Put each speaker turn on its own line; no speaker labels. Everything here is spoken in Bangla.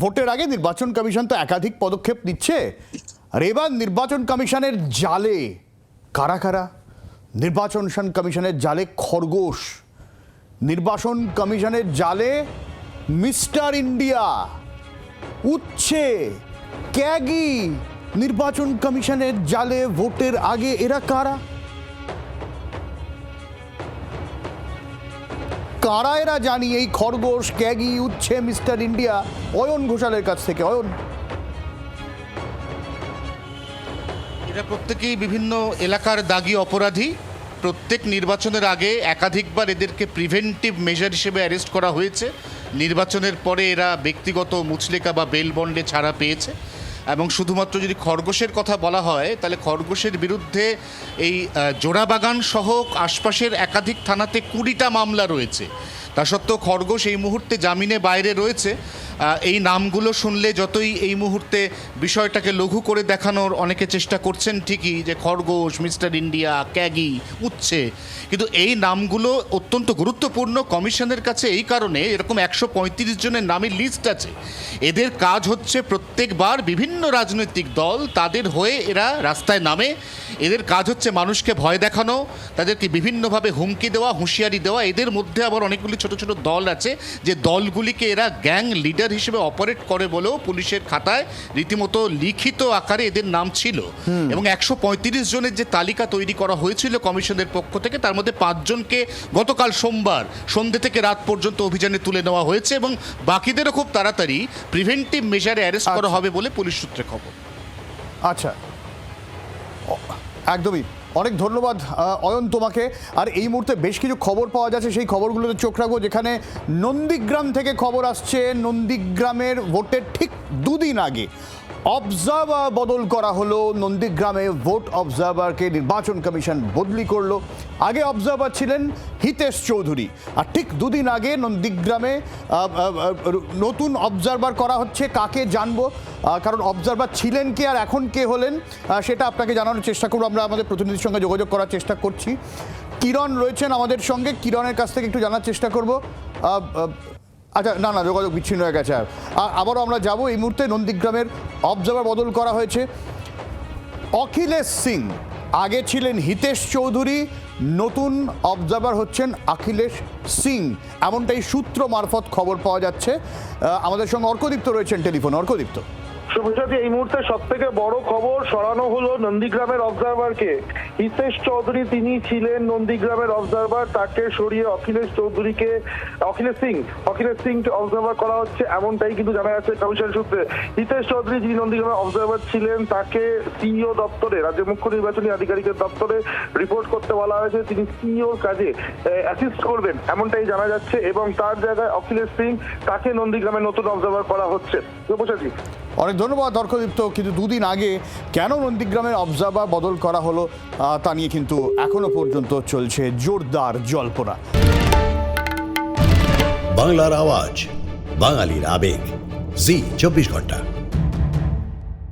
ভোটের আগে নির্বাচন কমিশন তো একাধিক পদক্ষেপ নিচ্ছে, আর এবার নির্বাচন কমিশনের জালে কারা কারা? নির্বাচন কমিশনের জালে খরগোশ, নির্বাচন কমিশনের জালে মিস্টার ইন্ডিয়া, উচ্ছে, ক্যাগি, নির্বাচন কমিশনের জালে ভোটের আগে এরা কারা? কারা এরা জানি এই খরগোশ, ক্যাগি, উচ্ছে, মিস্টার ইন্ডিয়া? অয়ন ঘোষালের কাছ থেকে। অয়ন,
এরা প্রত্যেকেই বিভিন্ন এলাকার দাগি অপরাধী। প্রত্যেক নির্বাচনের আগে একাধিকবার এদেরকে প্রিভেন্টিভ মেজার হিসেবে অ্যারেস্ট করা হয়েছে। নির্বাচনের পরে এরা ব্যক্তিগত মুচলেকা বা বেল বন্ডে ছাড়া পেয়েছে। এবং শুধুমাত্র যদি খরগোশের কথা বলা হয়, তাহলে খরগোশের বিরুদ্ধে এই জোড়াবাগান সহ আশপাশের একাধিক থানাতে 20টা মামলা রয়েছে। তা সত্ত্বেও খরগোশ এই মুহূর্তে জামিনে বাইরে রয়েছে। এই নামগুলো শুনলে যতই এই মুহূর্তে বিষয়টাকে লঘু করে দেখানোর অনেকে চেষ্টা করছেন ঠিকই, যে খরগোশ, মিস্টার ইন্ডিয়া, ক্যাগি, উচ্ছে, কিন্তু এই নামগুলো অত্যন্ত গুরুত্বপূর্ণ কমিশনের কাছে এই কারণে, এরকম 135 জনের নামের লিস্ট আছে। এদের কাজ হচ্ছে প্রত্যেকবার বিভিন্ন রাজনৈতিক দল তাদের হয়ে এরা রাস্তায় নামে। এদের কাজ হচ্ছে মানুষকে ভয় দেখানো, তাদেরকে বিভিন্নভাবে হুমকি দেওয়া, হুঁশিয়ারি দেওয়া। এদের মধ্যে আবার অনেকগুলি ছোট ছোট দল আছে, যে দলগুলিকে এরা গ্যাং লিডার হিসেবে অপারেট করে বলেও পুলিশের খাতায় রীতিমতো লিখিত আকারে এদের নাম ছিল। এবং 135 জনের যে তালিকা তৈরি করা হয়েছিল কমিশনের পক্ষ থেকে, তার মধ্যে 5 জনকে গতকাল সোমবার সন্ধ্যে থেকে রাত পর্যন্ত অভিযানে তুলে নেওয়া হয়েছে এবং বাকিদেরও খুব তাড়াতাড়ি প্রিভেন্টিভ মেজারে অ্যারেস্ট করা হবে বলে পুলিশ সূত্রে খবর।
আচ্ছা, একদমই। অনেক ধন্যবাদ অয়ন তোমাকে। আর এই মুহূর্তে বেশ কিছু খবর পাওয়া যাচ্ছে, সেই খবরগুলোতে চোখ রাখবো। যেখানে নন্দীগ্রাম থেকে খবর আসছে, নন্দীগ্রামের ভোটের ঠিক 2 দিন আগে অবজারভার বদল করা হলো। নন্দীগ্রামে ভোট অবজারভারকে নির্বাচন কমিশন বদলি করলো। আগে অবজারভার ছিলেন হিতেশ চৌধুরী, আর ঠিক 2 দিন আগে নন্দীগ্রামে নতুন অবজারভার করা হচ্ছে। কাকে জানবো, কারণ অবজারভার ছিলেন কে আর এখন কে হলেন সেটা আপনাকে জানানোর চেষ্টা করবো। আমরা আমাদের প্রতিনিধির সঙ্গে যোগাযোগ করার চেষ্টা করছি। কিরণ রয়েছেন আমাদের সঙ্গে, কিরণের কাছ থেকে একটু জানার চেষ্টা করবো। আচ্ছা, না, যোগাযোগ বিচ্ছিন্ন হয়ে গেছে। আর আবারও আমরা যাব। এই মুহূর্তে নন্দীগ্রামের অবজারভার বদল করা হয়েছে। অখিলেশ সিং, আগে ছিলেন হিতেশ চৌধুরী, নতুন অবজারভার হচ্ছেন অখিলেশ সিং, এমনটাই সূত্র মারফত খবর পাওয়া যাচ্ছে। আমাদের সঙ্গে অর্কদীপ্ত রয়েছেন টেলিফোনে। অর্কদীপ্ত।
শুভসাথী, এই মুহূর্তে সব থেকে বড় খবর, সরানো হলো নন্দীগ্রামের অবজারভারকে। হিতেশ চৌধুরী তিনি ছিলেন নন্দীগ্রামের অবজারভার, তাকে সরিয়ে অখিলেশ সিং অবজারভার করা হচ্ছে, এমনটাই কিন্তু জানা যাচ্ছে কমিশন সূত্রে। হিতেশ চৌধুরী যিনি নন্দীগ্রামের অবজারভার ছিলেন, তাকে সিইও দপ্তরে, রাজ্যের মুখ্য নির্বাচনী আধিকারিকের দপ্তরে রিপোর্ট করতে বলা হয়েছে। তিনি সিইওর কাজে অ্যাসিস্ট করবেন, এমনটাই জানা যাচ্ছে। এবং তার জায়গায় অখিলেশ সিং, তাকে নন্দীগ্রামের নতুন অবজারভার করা হচ্ছে। শুভসাথী,
অনেক ধন্যবাদ অর্কদীপ্ত। কিন্তু 2 দিন আগে কেন নন্দীগ্রামের অবজারভার বদল করা হলো তা নিয়ে কিন্তু এখনো পর্যন্ত চলছে জোরদার জল্পনা।
বাংলার আওয়াজ, বাঙালির আবেগ, জি 24 ঘন্টা।